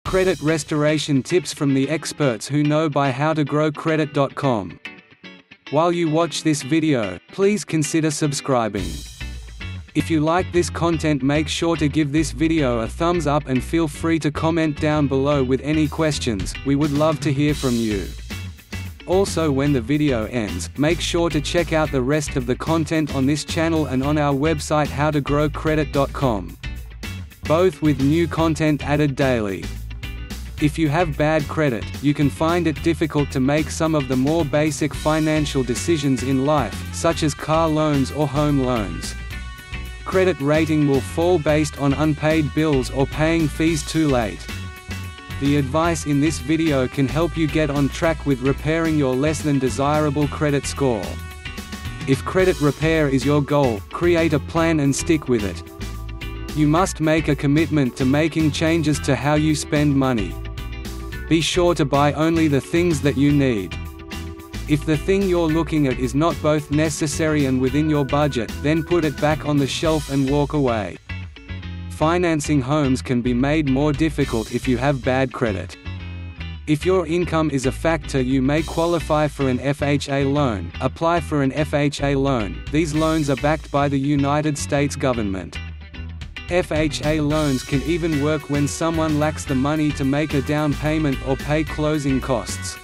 Credit restoration tips from the experts who know by howtogrowcredit.com. While you watch this video, please consider subscribing. If you like this content, make sure to give this video a thumbs up and feel free to comment down below with any questions. We would love to hear from you. Also, when the video ends, make sure to check out the rest of the content on this channel and on our website howtogrowcredit.com, both with new content added daily. If you have bad credit, you can find it difficult to make some of the more basic financial decisions in life, such as car loans or home loans. Credit rating will fall based on unpaid bills or paying fees too late. The advice in this video can help you get on track with repairing your less than desirable credit score. If credit repair is your goal, create a plan and stick with it. You must make a commitment to making changes to how you spend money. Be sure to buy only the things that you need. If the thing you're looking at is not both necessary and within your budget, then put it back on the shelf and walk away. Financing homes can be made more difficult if you have bad credit. If your income is a factor, you may qualify for an FHA loan. Apply for an FHA loan. These loans are backed by the United States government. FHA loans can even work when someone lacks the money to make a down payment or pay closing costs.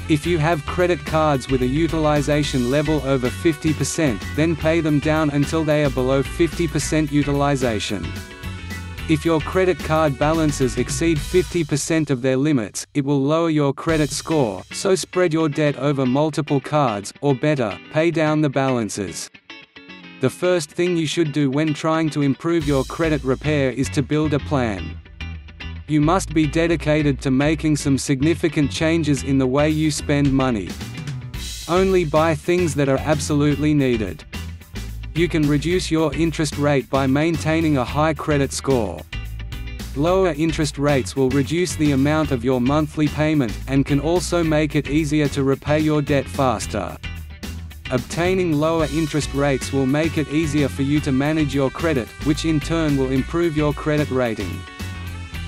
If you have credit cards with a utilization level over 50%, then pay them down until they are below 50% utilization. If your credit card balances exceed 50% of their limits, it will lower your credit score, so spread your debt over multiple cards, or better, pay down the balances. The first thing you should do when trying to improve your credit repair is to build a plan. You must be dedicated to making some significant changes in the way you spend money. Only buy things that are absolutely needed. You can reduce your interest rate by maintaining a high credit score. Lower interest rates will reduce the amount of your monthly payment, and can also make it easier to repay your debt faster. Obtaining lower interest rates will make it easier for you to manage your credit, which in turn will improve your credit rating.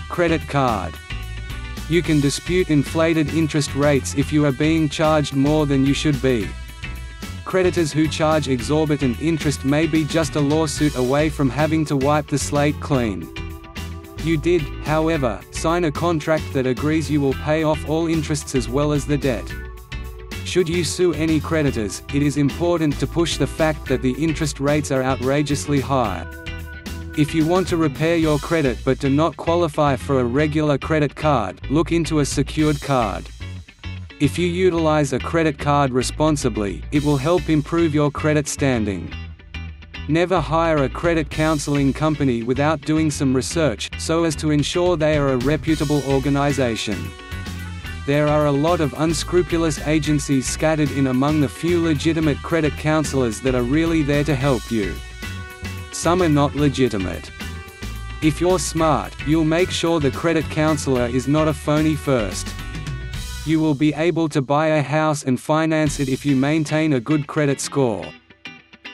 Credit card. You can dispute inflated interest rates if you are being charged more than you should be. Creditors who charge exorbitant interest may be just a lawsuit away from having to wipe the slate clean. You did, however, sign a contract that agrees you will pay off all interests as well as the debt. Should you sue any creditors, it is important to push the fact that the interest rates are outrageously high. If you want to repair your credit but do not qualify for a regular credit card, look into a secured card. If you utilize a credit card responsibly, it will help improve your credit standing. Never hire a credit counseling company without doing some research, so as to ensure they are a reputable organization. There are a lot of unscrupulous agencies scattered in among the few legitimate credit counselors that are really there to help you. Some are not legitimate. If you're smart, you'll make sure the credit counselor is not a phony first. You will be able to buy a house and finance it if you maintain a good credit score.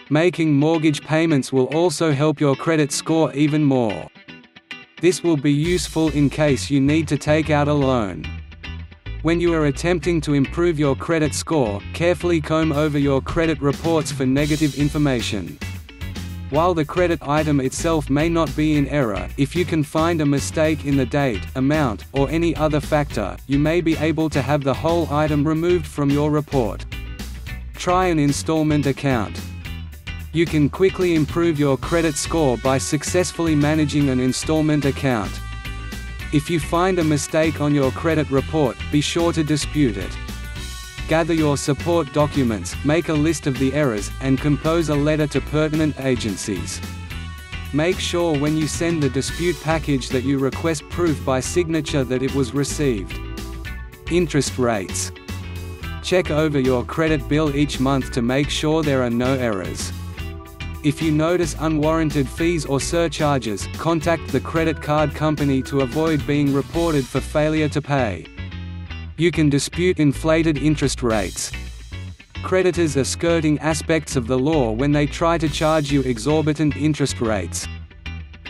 Making mortgage payments will also help your credit score even more. This will be useful in case you need to take out a loan. When you are attempting to improve your credit score, carefully comb over your credit reports for negative information. While the credit item itself may not be in error, if you can find a mistake in the date, amount, or any other factor, you may be able to have the whole item removed from your report. Try an installment account. You can quickly improve your credit score by successfully managing an installment account. If you find a mistake on your credit report, be sure to dispute it. Gather your support documents, make a list of the errors, and compose a letter to pertinent agencies. Make sure when you send the dispute package that you request proof by signature that it was received. Interest rates. Check over your credit bill each month to make sure there are no errors. If you notice unwarranted fees or surcharges, contact the credit card company to avoid being reported for failure to pay. You can dispute inflated interest rates. Creditors are skirting aspects of the law when they try to charge you exorbitant interest rates.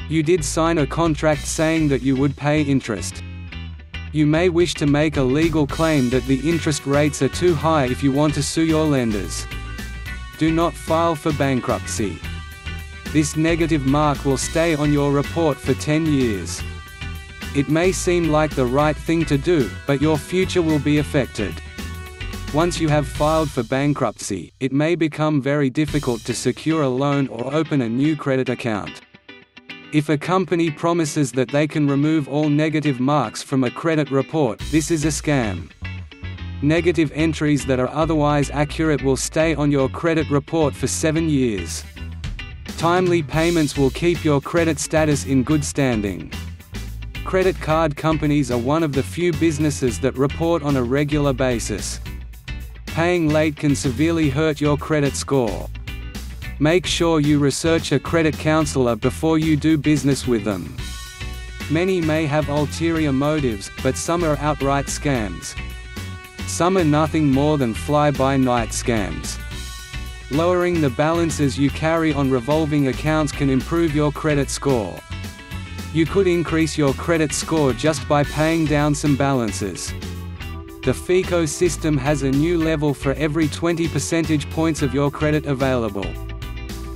You did sign a contract saying that you would pay interest. You may wish to make a legal claim that the interest rates are too high if you want to sue your lenders. Do not file for bankruptcy. This negative mark will stay on your report for 10 years. It may seem like the right thing to do, but your future will be affected. Once you have filed for bankruptcy, it may become very difficult to secure a loan or open a new credit account. If a company promises that they can remove all negative marks from a credit report, this is a scam. Negative entries that are otherwise accurate will stay on your credit report for 7 years. Timely payments will keep your credit status in good standing. Credit card companies are one of the few businesses that report on a regular basis. Paying late can severely hurt your credit score. Make sure you research a credit counselor before you do business with them. Many may have ulterior motives, but some are outright scams. Some are nothing more than fly-by-night scams. Lowering the balances you carry on revolving accounts can improve your credit score. You could increase your credit score just by paying down some balances. The FICO system has a new level for every 20 percentage points of your credit available.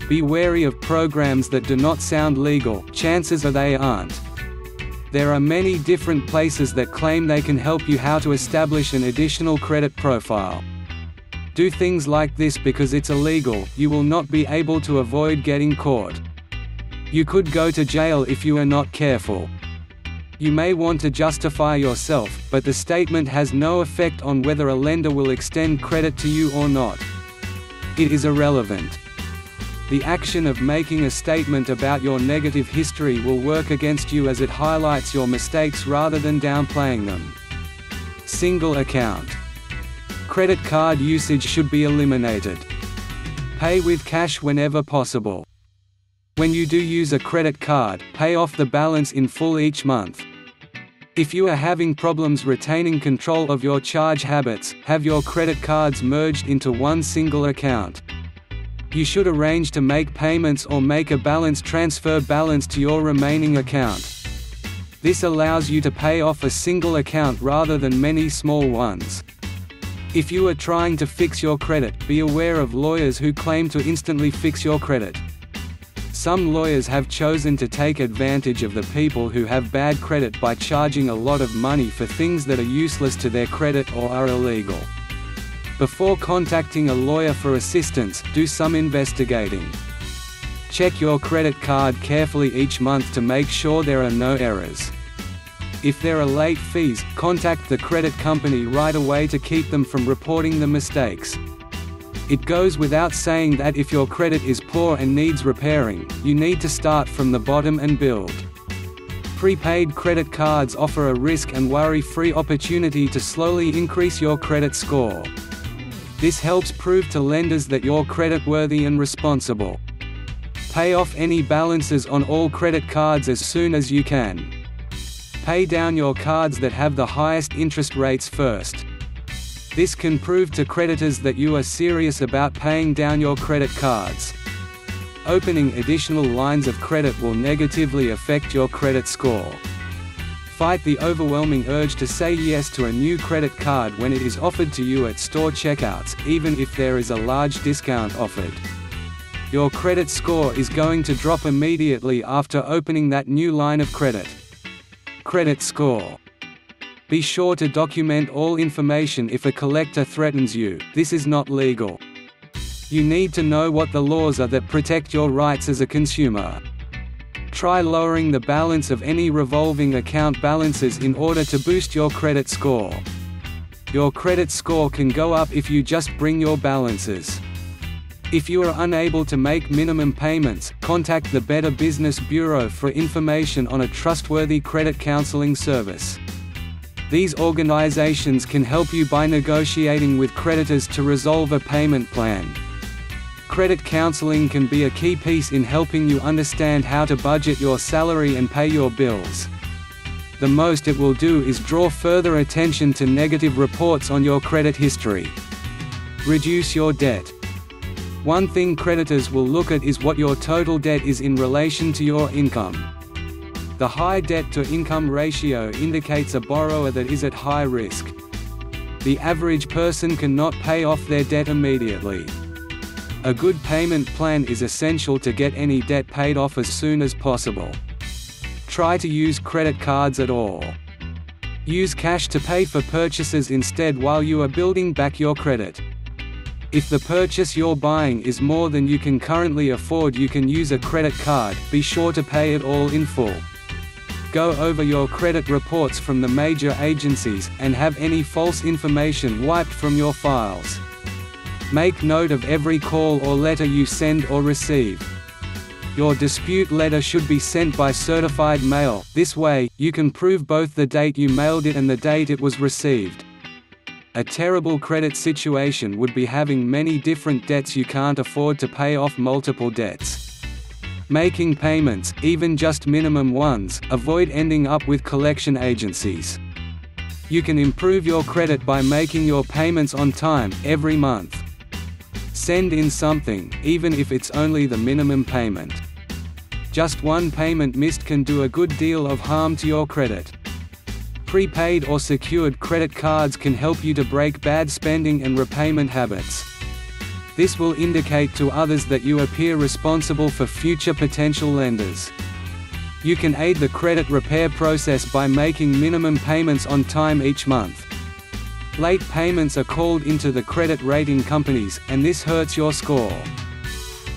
Be wary of programs that do not sound legal, chances are they aren't. There are many different places that claim they can help you how to establish an additional credit profile. Do things like this because it's illegal, you will not be able to avoid getting caught. You could go to jail if you are not careful. You may want to justify yourself, but the statement has no effect on whether a lender will extend credit to you or not. It is irrelevant. The action of making a statement about your negative history will work against you as it highlights your mistakes rather than downplaying them. Single account. Credit card usage should be eliminated. Pay with cash whenever possible. When you do use a credit card, pay off the balance in full each month. If you are having problems retaining control of your charge habits, have your credit cards merged into one single account. You should arrange to make payments or make a balance transfer balance to your remaining account. This allows you to pay off a single account rather than many small ones. If you are trying to fix your credit, be aware of lawyers who claim to instantly fix your credit. Some lawyers have chosen to take advantage of the people who have bad credit by charging a lot of money for things that are useless to their credit or are illegal. Before contacting a lawyer for assistance, do some investigating. Check your credit card carefully each month to make sure there are no errors. If there are late fees, contact the credit company right away to keep them from reporting the mistakes. It goes without saying that if your credit is poor and needs repairing, you need to start from the bottom and build. Prepaid credit cards offer a risk and worry-free opportunity to slowly increase your credit score. This helps prove to lenders that you're creditworthy and responsible. Pay off any balances on all credit cards as soon as you can. Pay down your cards that have the highest interest rates first. This can prove to creditors that you are serious about paying down your credit cards. Opening additional lines of credit will negatively affect your credit score. Fight the overwhelming urge to say yes to a new credit card when it is offered to you at store checkouts, even if there is a large discount offered. Your credit score is going to drop immediately after opening that new line of credit. Credit score. Be sure to document all information if a collector threatens you. This is not legal. You need to know what the laws are that protect your rights as a consumer. Try lowering the balance of any revolving account balances in order to boost your credit score. Your credit score can go up if you just bring your balances. If you are unable to make minimum payments, contact the Better Business Bureau for information on a trustworthy credit counseling service. These organizations can help you by negotiating with creditors to resolve a payment plan. Credit counseling can be a key piece in helping you understand how to budget your salary and pay your bills. The most it will do is draw further attention to negative reports on your credit history. Reduce your debt. One thing creditors will look at is what your total debt is in relation to your income. The high debt-to-income ratio indicates a borrower that is at high risk. The average person cannot pay off their debt immediately. A good payment plan is essential to get any debt paid off as soon as possible. Try to use credit cards at all. Use cash to pay for purchases instead while you are building back your credit. If the purchase you're buying is more than you can currently afford, you can use a credit card. Be sure to pay it all in full. Go over your credit reports from the major agencies, and have any false information wiped from your files. Make note of every call or letter you send or receive. Your dispute letter should be sent by certified mail. This way, you can prove both the date you mailed it and the date it was received. A terrible credit situation would be having many different debts you can't afford to pay off multiple debts. Making payments, even just minimum ones, avoid ending up with collection agencies. You can improve your credit by making your payments on time, every month. Send in something, even if it's only the minimum payment. Just one payment missed can do a good deal of harm to your credit. Prepaid or secured credit cards can help you to break bad spending and repayment habits. This will indicate to others that you appear responsible for future potential lenders. You can aid the credit repair process by making minimum payments on time each month. Late payments are called into the credit rating companies, and this hurts your score.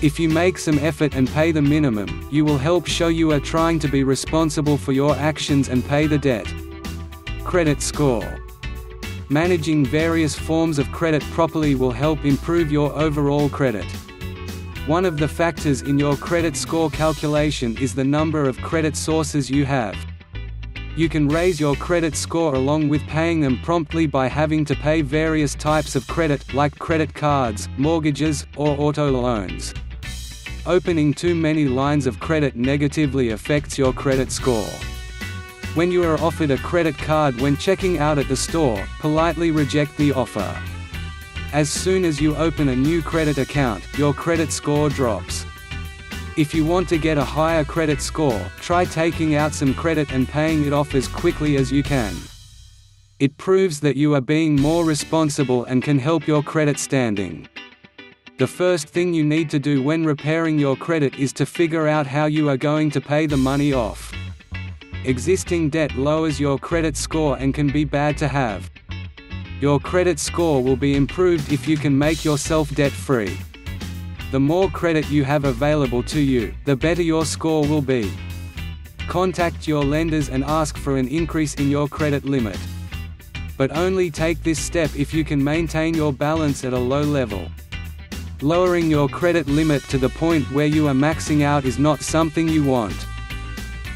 If you make some effort and pay the minimum, you will help show you are trying to be responsible for your actions and pay the debt. Credit score. Managing various forms of credit properly will help improve your overall credit. One of the factors in your credit score calculation is the number of credit sources you have. You can raise your credit score along with paying them promptly by having to pay various types of credit, like credit cards, mortgages, or auto loans. Opening too many lines of credit negatively affects your credit score. When you are offered a credit card when checking out at the store, politely reject the offer. As soon as you open a new credit account, your credit score drops. If you want to get a higher credit score, try taking out some credit and paying it off as quickly as you can. It proves that you are being more responsible and can help your credit standing. The first thing you need to do when repairing your credit is to figure out how you are going to pay the money off. Existing debt lowers your credit score and can be bad to have. Your credit score will be improved if you can make yourself debt-free. The more credit you have available to you, the better your score will be. Contact your lenders and ask for an increase in your credit limit. But only take this step if you can maintain your balance at a low level. Lowering your credit limit to the point where you are maxing out is not something you want.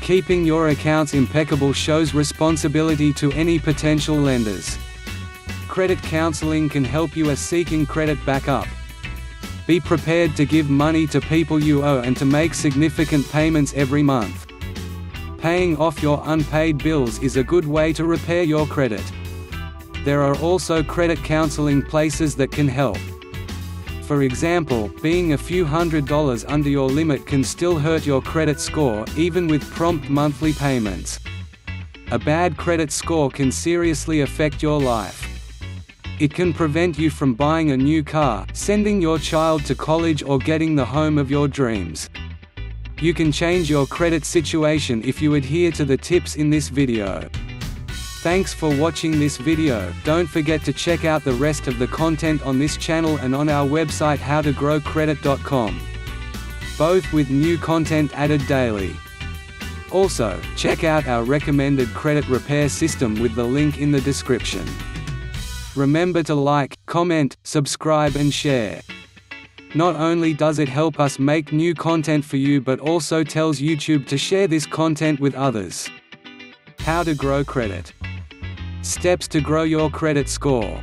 Keeping your accounts impeccable shows responsibility to any potential lenders. Credit counseling can help you as seeking credit backup. Be prepared to give money to people you owe and to make significant payments every month. Paying off your unpaid bills is a good way to repair your credit. There are also credit counseling places that can help. For example, being a few $100s under your limit can still hurt your credit score, even with prompt monthly payments. A bad credit score can seriously affect your life. It can prevent you from buying a new car, sending your child to college, or getting the home of your dreams. You can change your credit situation if you adhere to the tips in this video. Thanks for watching this video. Don't forget to check out the rest of the content on this channel and on our website howtogrowcredit.com. Both with new content added daily. Also, check out our recommended credit repair system with the link in the description. Remember to like, comment, subscribe and share. Not only does it help us make new content for you, but also tells YouTube to share this content with others. How to grow credit. Steps to grow your credit score.